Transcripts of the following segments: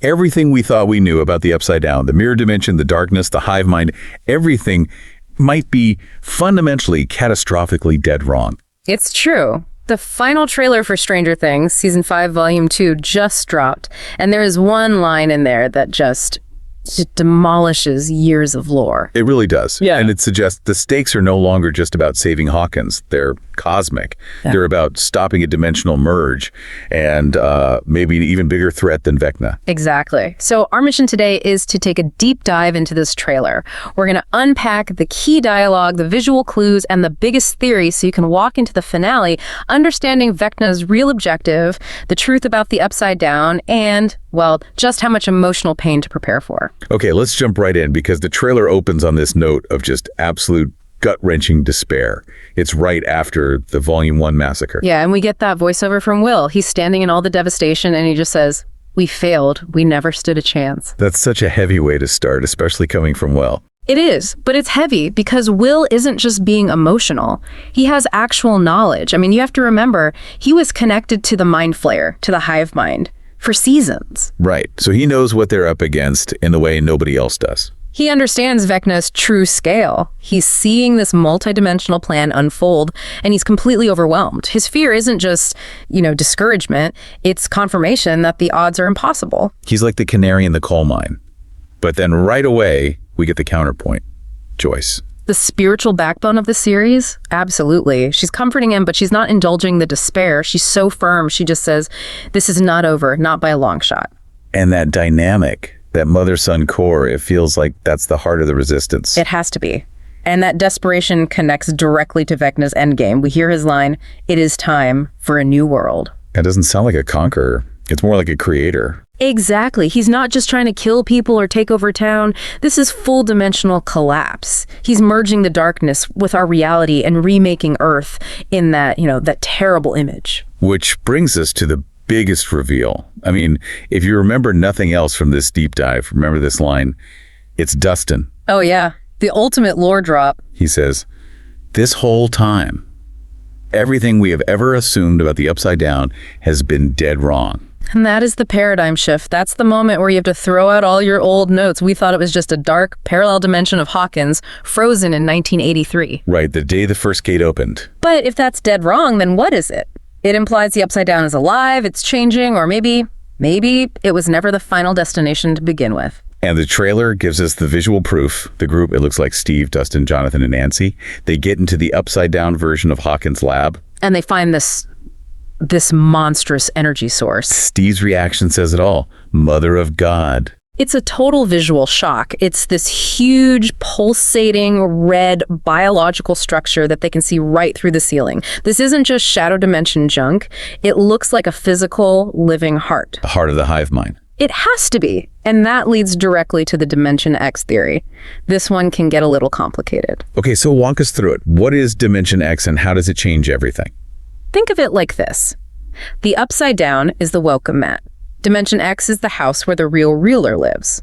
Everything we thought we knew about the Upside Down, the mirror dimension, the darkness, the hive mind, everything might be fundamentally, catastrophically dead wrong. It's true. The final trailer for Stranger Things, Season 5, Volume 2, just dropped. And there is one line in there that just demolishes years of lore. It really does. Yeah. And it suggests the stakes are no longer just about saving Hawkins. They're cosmic. Yeah. They're about stopping a dimensional merge and maybe an even bigger threat than Vecna. Exactly. So our mission today is to take a deep dive into this trailer. We're going to unpack the key dialogue, the visual clues, and the biggest theory so you can walk into the finale understanding Vecna's real objective, the truth about the Upside Down, and, well, just how much emotional pain to prepare for. Okay, let's jump right in because the trailer opens on this note of just absolute gut-wrenching despair. It's right after the Volume 1 massacre. Yeah, and we get that voiceover from Will. He's standing in all the devastation and he just says, "We failed. We never stood a chance." That's such a heavy way to start, especially coming from Will. It is, but it's heavy because Will isn't just being emotional. He has actual knowledge. I mean, you have to remember, he was connected to the Mind Flayer, to the hive mind, for seasons. Right, so he knows what they're up against in the way nobody else does. He understands Vecna's true scale. He's seeing this multidimensional plan unfold, and he's completely overwhelmed. His fear isn't just, discouragement. It's confirmation that the odds are impossible. He's like the canary in the coal mine. But then right away, we get the counterpoint. Joyce. The spiritual backbone of the series? Absolutely. She's comforting him, but she's not indulging the despair. She's so firm. She just says, this is not over, not by a long shot. And that dynamic, that mother-son core, it feels like that's the heart of the resistance. It has to be. And that desperation connects directly to Vecna's endgame. We hear his line, "It is time for a new world." That doesn't sound like a conqueror. It's more like a creator. Exactly. He's not just trying to kill people or take over town. This is full dimensional collapse. He's merging the darkness with our reality and remaking Earth in that, that terrible image. Which brings us to the biggest reveal. I mean, if you remember nothing else from this deep dive, remember this line. It's Dustin. Oh yeah, the ultimate lore drop. He says, "This whole time, everything we have ever assumed about the Upside Down has been dead wrong." And that is the paradigm shift. That's the moment where you have to throw out all your old notes. We thought it was just a dark, parallel dimension of Hawkins, frozen in 1983. Right, the day the first gate opened. But if that's dead wrong, then what is it? It implies the Upside Down is alive, it's changing, or maybe it was never the final destination to begin with. And the trailer gives us the visual proof. The group, it looks like Steve, Dustin, Jonathan, and Nancy. They get into the Upside Down version of Hawkins' lab. And they find this monstrous energy source. Steve's reaction says it all. Mother of God. It's a total visual shock. It's this huge, pulsating, red biological structure that they can see right through the ceiling. This isn't just shadow dimension junk. It looks like a physical, living heart. The heart of the hive mind. It has to be. And that leads directly to the Dimension X theory. This one can get a little complicated. Okay, so walk us through it. What is Dimension X and how does it change everything? Think of it like this. The Upside Down is the welcome mat. Dimension X is the house where the real ruler lives.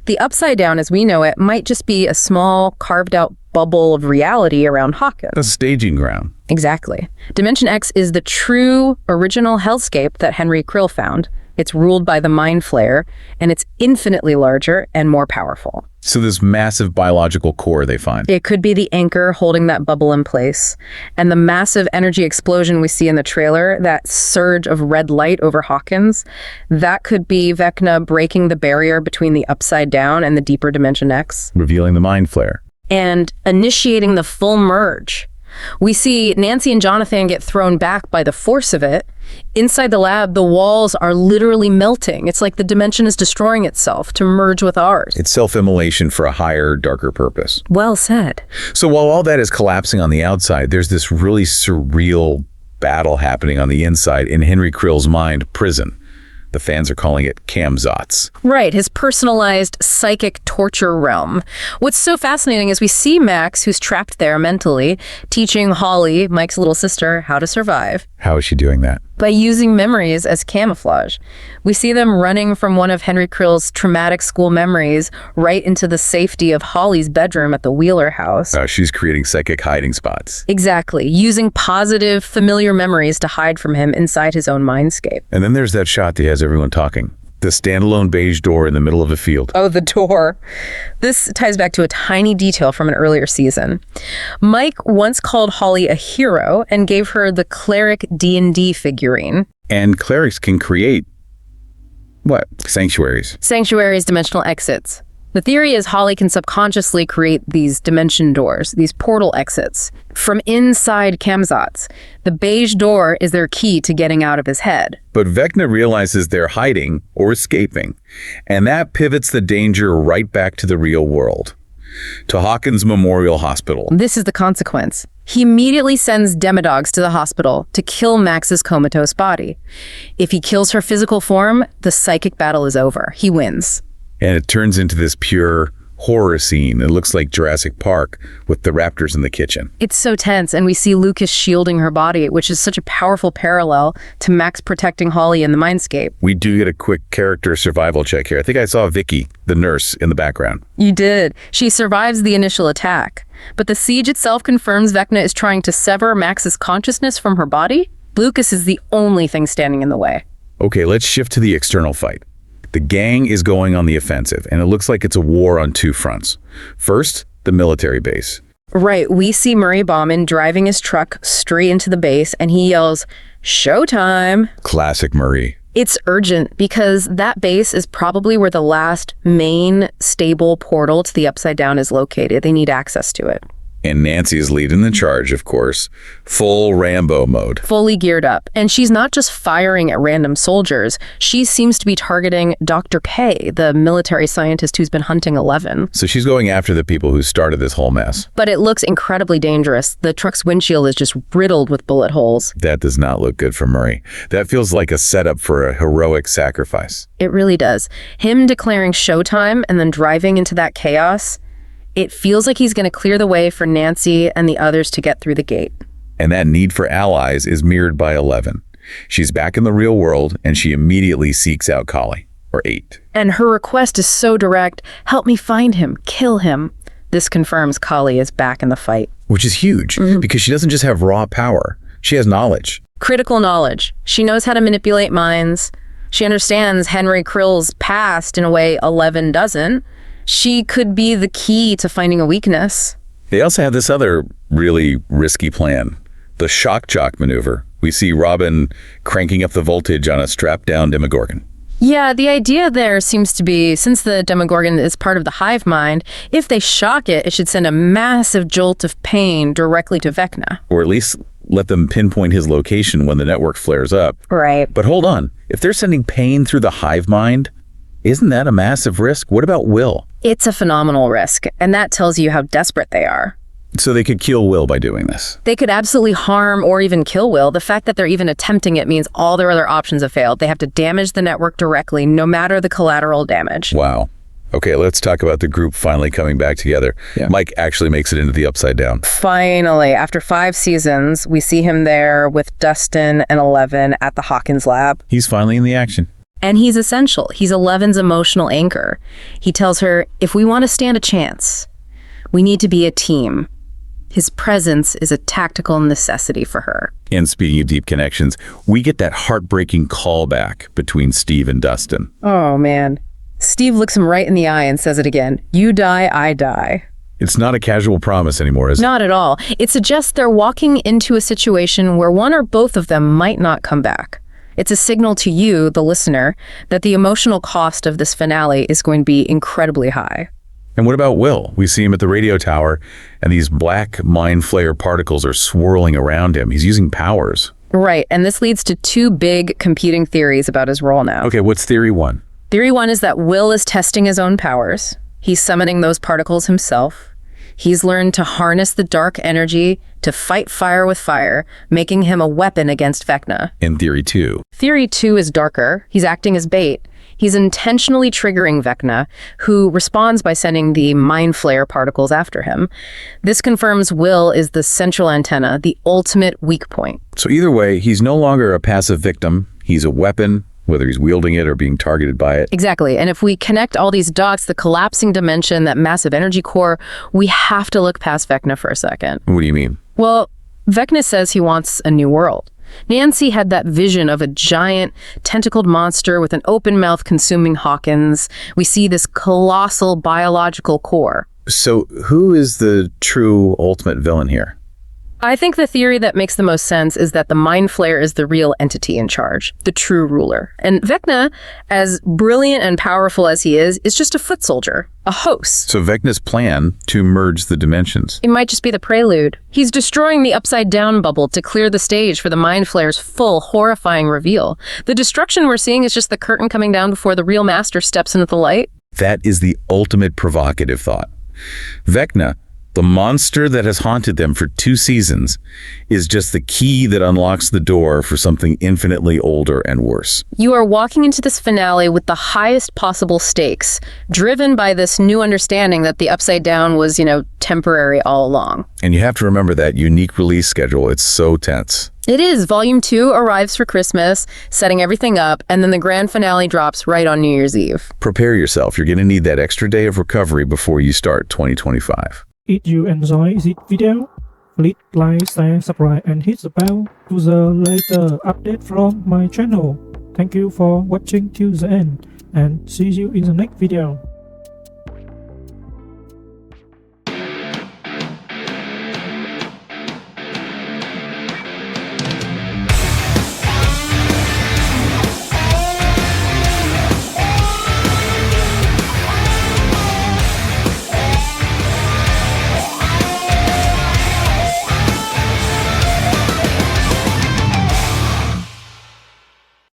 The Upside Down, as we know it, might just be a small, carved-out bubble of reality around Hawkins. A staging ground. Exactly. Dimension X is the true, original hellscape that Henry Krill found. It's ruled by the Mind Flayer, and it's infinitely larger and more powerful. So this massive biological core they find. It could be the anchor holding that bubble in place. And the massive energy explosion we see in the trailer, that surge of red light over Hawkins, that could be Vecna breaking the barrier between the Upside Down and the deeper Dimension X. Revealing the Mind Flayer. And initiating the full merge. We see Nancy and Jonathan get thrown back by the force of it. Inside the lab, the walls are literally melting. It's like the dimension is destroying itself to merge with ours. It's self-immolation for a higher, darker purpose. Well said. So while all that is collapsing on the outside, there's this really surreal battle happening on the inside in Henry Krill's mind, prison. The fans are calling it Kamzat's. Right, his personalized psychic torture realm. What's so fascinating is we see Max, who's trapped there mentally, teaching Holly, Mike's little sister, how to survive. How is she doing that? By using memories as camouflage. We see them running from one of Henry Krill's traumatic school memories right into the safety of Holly's bedroom at the Wheeler house. She's creating psychic hiding spots. Exactly, using positive, familiar memories to hide from him inside his own mindscape. And then there's that shot that has everyone talking. The standalone beige door in the middle of a field. Oh, the door. This ties back to a tiny detail from an earlier season. Mike once called Holly a hero and gave her the cleric D&D figurine. And clerics can create, what? Sanctuaries. Sanctuaries, dimensional exits. The theory is Holly can subconsciously create these dimension doors, these portal exits, from inside Khamzat's. The beige door is their key to getting out of his head. But Vecna realizes they're hiding or escaping, and that pivots the danger right back to the real world, to Hawkins Memorial Hospital. This is the consequence. He immediately sends demodogs to the hospital to kill Max's comatose body. If he kills her physical form, the psychic battle is over. He wins. And it turns into this pure horror scene. It looks like Jurassic Park with the raptors in the kitchen. It's so tense, and we see Lucas shielding her body, which is such a powerful parallel to Max protecting Holly in the Mindscape. We do get a quick character survival check here. I think I saw Vicky, the nurse, in the background. You did. She survives the initial attack. But the siege itself confirms Vecna is trying to sever Max's consciousness from her body. Lucas is the only thing standing in the way. Okay, let's shift to the external fight. The gang is going on the offensive, and it looks like it's a war on two fronts. First, the military base. Right, we see Murray Bauman driving his truck straight into the base, and he yells, "Showtime!" Classic Murray. It's urgent because that base is probably where the last main stable portal to the Upside Down is located. They need access to it. And Nancy is leading the charge, of course. Full Rambo mode. Fully geared up. And she's not just firing at random soldiers. She seems to be targeting Dr. K, the military scientist who's been hunting 11. So she's going after the people who started this whole mess. But it looks incredibly dangerous. The truck's windshield is just riddled with bullet holes. That does not look good for Murray. That feels like a setup for a heroic sacrifice. It really does. Him declaring showtime and then driving into that chaos, it feels like he's going to clear the way for Nancy and the others to get through the gate. And that need for allies is mirrored by 11. She's back in the real world, and she immediately seeks out Kali, or 8. And her request is so direct, help me find him, kill him. This confirms Kali is back in the fight. Which is huge, because she doesn't just have raw power. She has knowledge. Critical knowledge. She knows how to manipulate minds. She understands Henry Krill's past in a way 11 doesn't. She could be the key to finding a weakness. They also have this other really risky plan, the shock jock maneuver. We see Robin cranking up the voltage on a strapped-down Demogorgon. Yeah, the idea there seems to be, since the Demogorgon is part of the hive mind, if they shock it, it should send a massive jolt of pain directly to Vecna. Or at least let them pinpoint his location when the network flares up. Right. But hold on, if they're sending pain through the hive mind, isn't that a massive risk? What about Will? It's a phenomenal risk, and that tells you how desperate they are. So they could kill Will by doing this. They could absolutely harm or even kill Will. The fact that they're even attempting it means all their other options have failed. They have to damage the network directly, no matter the collateral damage. Wow. Okay, let's talk about the group finally coming back together. Yeah. Mike actually makes it into the Upside Down. Finally, after 5 seasons, we see him there with Dustin and 11 at the Hawkins lab. He's finally in the action. And he's essential. He's 11's emotional anchor. He tells her, if we want to stand a chance, we need to be a team. His presence is a tactical necessity for her. And speaking of deep connections, we get that heartbreaking callback between Steve and Dustin. Oh, man. Steve looks him right in the eye and says it again. You die, I die. It's not a casual promise anymore, is it? Not at all. It suggests they're walking into a situation where one or both of them might not come back. It's a signal to you, the listener, that the emotional cost of this finale is going to be incredibly high. And what about Will? We see him at the radio tower, and these black mind flayer particles are swirling around him. He's using powers. Right, and this leads to 2 big competing theories about his role now. Okay, what's theory 1? Theory 1 is that Will is testing his own powers. He's summoning those particles himself. He's learned to harness the dark energy to fight fire with fire, making him a weapon against Vecna. In theory 2. Theory 2 is darker. He's acting as bait. He's intentionally triggering Vecna, who responds by sending the mind flare particles after him. This confirms Will is the central antenna, the ultimate weak point. So either way, he's no longer a passive victim. He's a weapon, whether he's wielding it or being targeted by it. Exactly. And if we connect all these dots, the collapsing dimension, that massive energy core, we have to look past Vecna for a second. What do you mean? Well, Vecna says he wants a new world. Nancy had that vision of a giant, tentacled monster with an open mouth consuming Hawkins. We see this colossal biological core. So who is the true ultimate villain here? I think the theory that makes the most sense is that the Mind Flayer is the real entity in charge, the true ruler. And Vecna, as brilliant and powerful as he is just a foot soldier, a host. So Vecna's plan to merge the dimensions. It might just be the prelude. He's destroying the upside-down bubble to clear the stage for the Mind Flayer's full, horrifying reveal. The destruction we're seeing is just the curtain coming down before the real master steps into the light. That is the ultimate provocative thought. Vecna, the monster that has haunted them for 2 seasons, is just the key that unlocks the door for something infinitely older and worse. You are walking into this finale with the highest possible stakes, driven by this new understanding that the Upside Down was, temporary all along. And you have to remember that unique release schedule. It's so tense. It is. Volume 2 arrives for Christmas, setting everything up, and then the grand finale drops right on New Year's Eve. Prepare yourself. You're going to need that extra day of recovery before you start 2025. If you enjoy this video, please like, share, subscribe and hit the bell to the latest update from my channel. Thank you for watching till the end and see you in the next video.